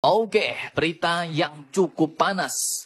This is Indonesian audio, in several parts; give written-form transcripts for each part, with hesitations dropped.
Oke, berita yang cukup panas.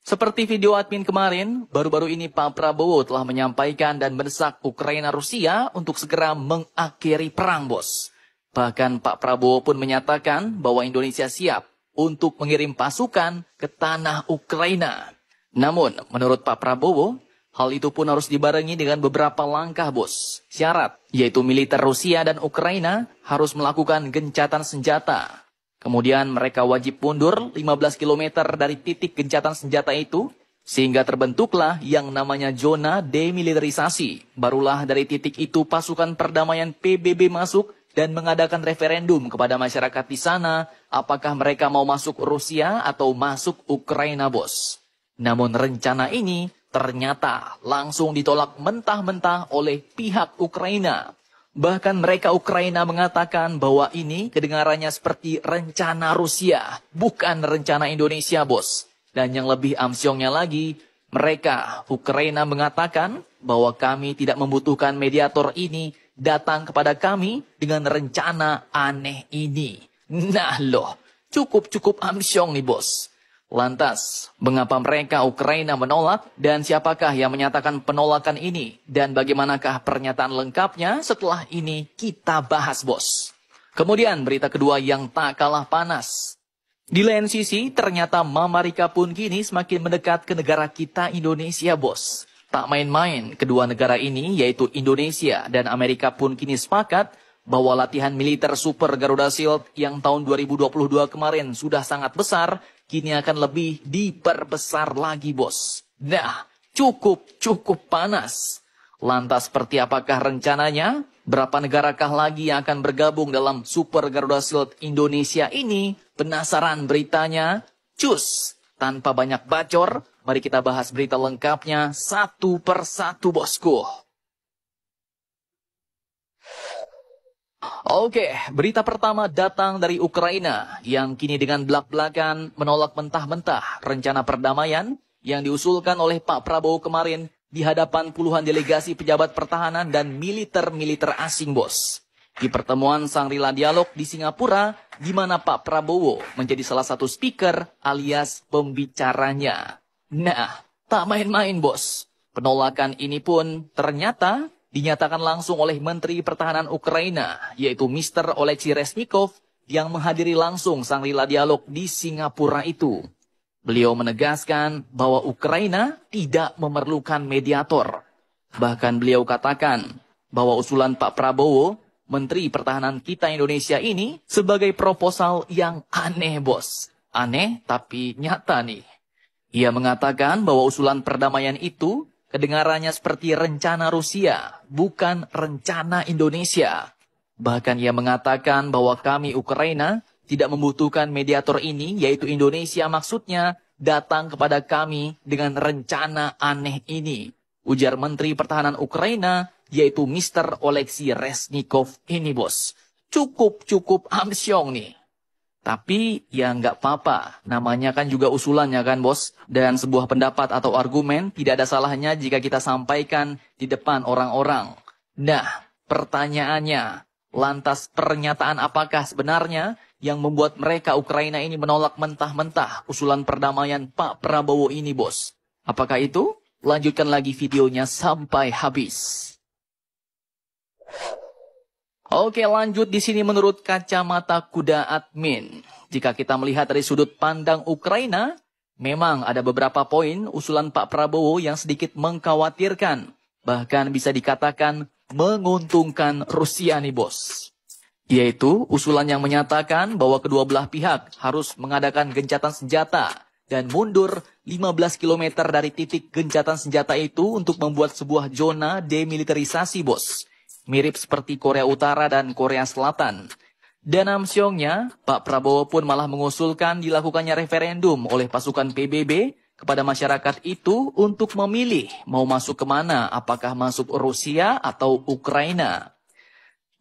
Seperti video admin kemarin, baru-baru ini Pak Prabowo telah menyampaikan dan mendesak Ukraina Rusia untuk segera mengakhiri perang, bos. Bahkan Pak Prabowo pun menyatakan bahwa Indonesia siap untuk mengirim pasukan ke tanah Ukraina. Namun, menurut Pak Prabowo, hal itu pun harus dibarengi dengan beberapa langkah, bos. Syarat, yaitu militer Rusia dan Ukraina harus melakukan gencatan senjata. Kemudian mereka wajib mundur 15 km dari titik gencatan senjata itu, sehingga terbentuklah yang namanya zona demilitarisasi. Barulah dari titik itu pasukan perdamaian PBB masuk dan mengadakan referendum kepada masyarakat di sana, apakah mereka mau masuk Rusia atau masuk Ukraina, bos. Namun rencana ini ternyata langsung ditolak mentah-mentah oleh pihak Ukraina. Bahkan mereka Ukraina mengatakan bahwa ini kedengarannya seperti rencana Rusia, bukan rencana Indonesia, bos. Dan yang lebih amsyongnya lagi, mereka Ukraina mengatakan bahwa kami tidak membutuhkan mediator ini datang kepada kami dengan rencana aneh ini. Nah loh, cukup amsyong nih, bos. Lantas, mengapa mereka Ukraina menolak dan siapakah yang menyatakan penolakan ini? Dan bagaimanakah pernyataan lengkapnya setelah ini kita bahas, bos. Kemudian berita kedua yang tak kalah panas. Di lain sisi, ternyata Mama Rika pun kini semakin mendekat ke negara kita Indonesia, bos. Tak main-main, kedua negara ini yaitu Indonesia dan Amerika pun kini sepakat bahwa latihan militer Super Garuda Shield yang tahun 2022 kemarin sudah sangat besar, kini akan lebih diperbesar lagi, bos. Nah, cukup panas. Lantas seperti apakah rencananya? Berapa negarakah lagi yang akan bergabung dalam Super Garuda Shield Indonesia ini? Penasaran beritanya? Cus! Tanpa banyak bacor, mari kita bahas berita lengkapnya satu persatu, bosku. Oke, berita pertama datang dari Ukraina yang kini dengan belak-belakan menolak mentah-mentah rencana perdamaian yang diusulkan oleh Pak Prabowo kemarin di hadapan puluhan delegasi pejabat pertahanan dan militer asing, bos. Di pertemuan Shangri-La Dialog di Singapura, di mana Pak Prabowo menjadi salah satu speaker alias pembicaranya. Nah, tak main-main, bos. Penolakan ini pun ternyata dinyatakan langsung oleh Menteri Pertahanan Ukraina, yaitu Mr. Oleksiy Reznikov, yang menghadiri langsung Shangri-La Dialog di Singapura itu. Beliau menegaskan bahwa Ukraina tidak memerlukan mediator. Bahkan beliau katakan bahwa usulan Pak Prabowo, Menteri Pertahanan kita Indonesia ini, sebagai proposal yang aneh, bos. Aneh tapi nyata nih. Ia mengatakan bahwa usulan perdamaian itu kedengarannya seperti rencana Rusia, bukan rencana Indonesia. Bahkan ia mengatakan bahwa kami Ukraina tidak membutuhkan mediator ini, yaitu Indonesia maksudnya, datang kepada kami dengan rencana aneh ini. Ujar Menteri Pertahanan Ukraina, yaitu Mr. Oleksiy Reznikov ini, bos. Cukup amsyong nih. Tapi ya nggak apa-apa, namanya kan juga usulannya kan, bos. Dan sebuah pendapat atau argumen tidak ada salahnya jika kita sampaikan di depan orang-orang. Nah, pertanyaannya, lantas pernyataan apakah sebenarnya yang membuat mereka Ukraina ini menolak mentah-mentah usulan perdamaian Pak Prabowo ini, bos? Apakah itu? Lanjutkan lagi videonya sampai habis. Oke, lanjut di sini menurut kacamata kuda admin. Jika kita melihat dari sudut pandang Ukraina, memang ada beberapa poin usulan Pak Prabowo yang sedikit mengkhawatirkan. Bahkan bisa dikatakan menguntungkan Rusia nih, bos. Yaitu usulan yang menyatakan bahwa kedua belah pihak harus mengadakan gencatan senjata dan mundur 15 km dari titik gencatan senjata itu untuk membuat sebuah zona demilitarisasi, bos. Mirip seperti Korea Utara dan Korea Selatan. Dan amsyongnya, Pak Prabowo pun malah mengusulkan dilakukannya referendum oleh pasukan PBB kepada masyarakat itu untuk memilih mau masuk kemana, apakah masuk Rusia atau Ukraina.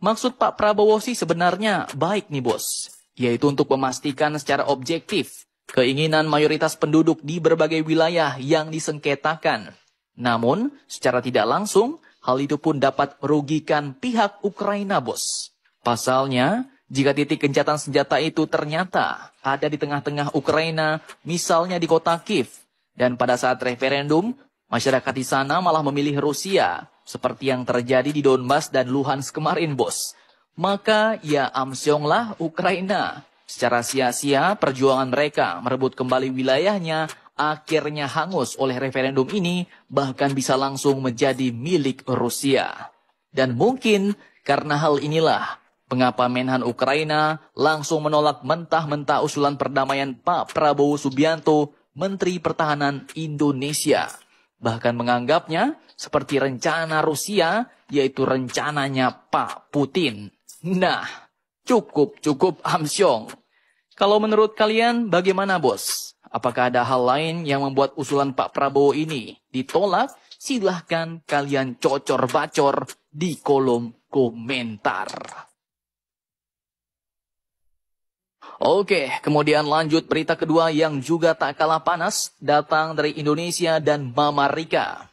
Maksud Pak Prabowo sih sebenarnya baik nih, bos. Yaitu untuk memastikan secara objektif keinginan mayoritas penduduk di berbagai wilayah yang disengketakan. Namun, secara tidak langsung, hal itu pun dapat merugikan pihak Ukraina, bos. Pasalnya, Jika titik gencatan senjata itu ternyata ada di tengah-tengah Ukraina, misalnya di kota Kiev, dan pada saat referendum, masyarakat di sana malah memilih Rusia, seperti yang terjadi di Donbas dan Luhansk kemarin, bos. Maka ya amsyonglah Ukraina. Secara sia-sia perjuangan mereka merebut kembali wilayahnya akhirnya hangus oleh referendum ini, bahkan bisa langsung menjadi milik Rusia. Dan mungkin karena hal inilah mengapa Menhan Ukraina langsung menolak mentah-mentah usulan perdamaian Pak Prabowo Subianto, Menteri Pertahanan Indonesia. Bahkan menganggapnya seperti rencana Rusia, yaitu rencananya Pak Putin. Nah, cukup amsyong. Kalau menurut kalian bagaimana, bos? Apakah ada hal lain yang membuat usulan Pak Prabowo ini ditolak? Silahkan kalian cocor-bacor di kolom komentar. Oke, kemudian lanjut berita kedua yang juga tak kalah panas, datang dari Indonesia dan Mama Rika.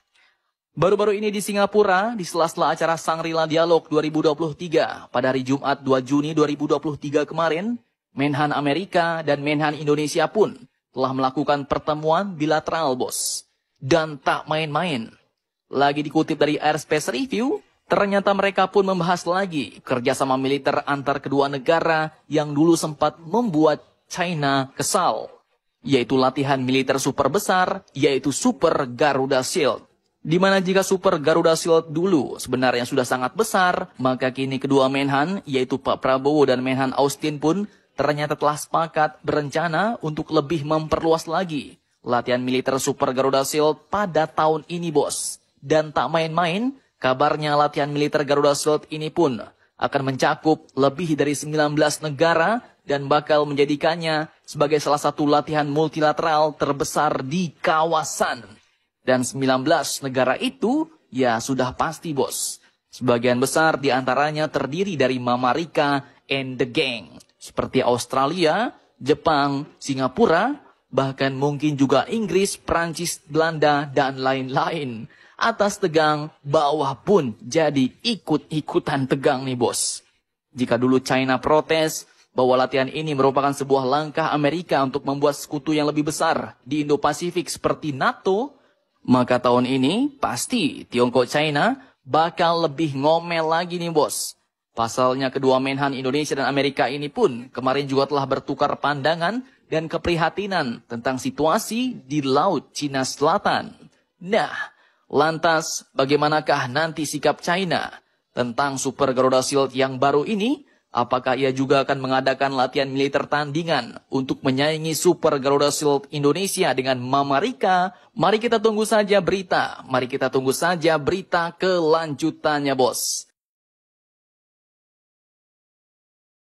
Baru-baru ini di Singapura, di sela-sela acara Shangri-La Dialog 2023, pada hari Jumat 2 Juni 2023 kemarin, Menhan Amerika dan Menhan Indonesia pun telah melakukan pertemuan bilateral, bos. Dan tak main-main. Lagi dikutip dari Airspace Review, ternyata mereka pun membahas lagi kerjasama militer antar kedua negara yang dulu sempat membuat China kesal, yaitu latihan militer super besar, yaitu Super Garuda Shield. Di mana jika Super Garuda Shield dulu sebenarnya sudah sangat besar, maka kini kedua Menhan, yaitu Pak Prabowo dan Menhan Austin pun ternyata telah sepakat berencana untuk lebih memperluas lagi latihan militer Super Garuda Shield pada tahun ini, bos. Dan tak main-main, kabarnya latihan militer Garuda Shield ini pun akan mencakup lebih dari 19 negara dan bakal menjadikannya sebagai salah satu latihan multilateral terbesar di kawasan. Dan 19 negara itu ya sudah pasti, bos. Sebagian besar diantaranya terdiri dari Mama Rika and the gang. Seperti Australia, Jepang, Singapura, bahkan mungkin juga Inggris, Prancis, Belanda, dan lain-lain. Atas tegang, bawah pun jadi ikut-ikutan tegang nih, bos. Jika dulu China protes bahwa latihan ini merupakan sebuah langkah Amerika untuk membuat sekutu yang lebih besar di Indo-Pasifik seperti NATO, maka tahun ini pasti Tiongkok China bakal lebih ngomel lagi nih, bos. Pasalnya kedua Menhan Indonesia dan Amerika ini pun kemarin juga telah bertukar pandangan dan keprihatinan tentang situasi di Laut Cina Selatan. Nah, lantas bagaimanakah nanti sikap China tentang Super Garuda Shield yang baru ini? Apakah ia juga akan mengadakan latihan militer tandingan untuk menyaingi Super Garuda Shield Indonesia dengan Mama Rika? Mari kita tunggu saja berita. Mari kita tunggu saja berita kelanjutannya, bos.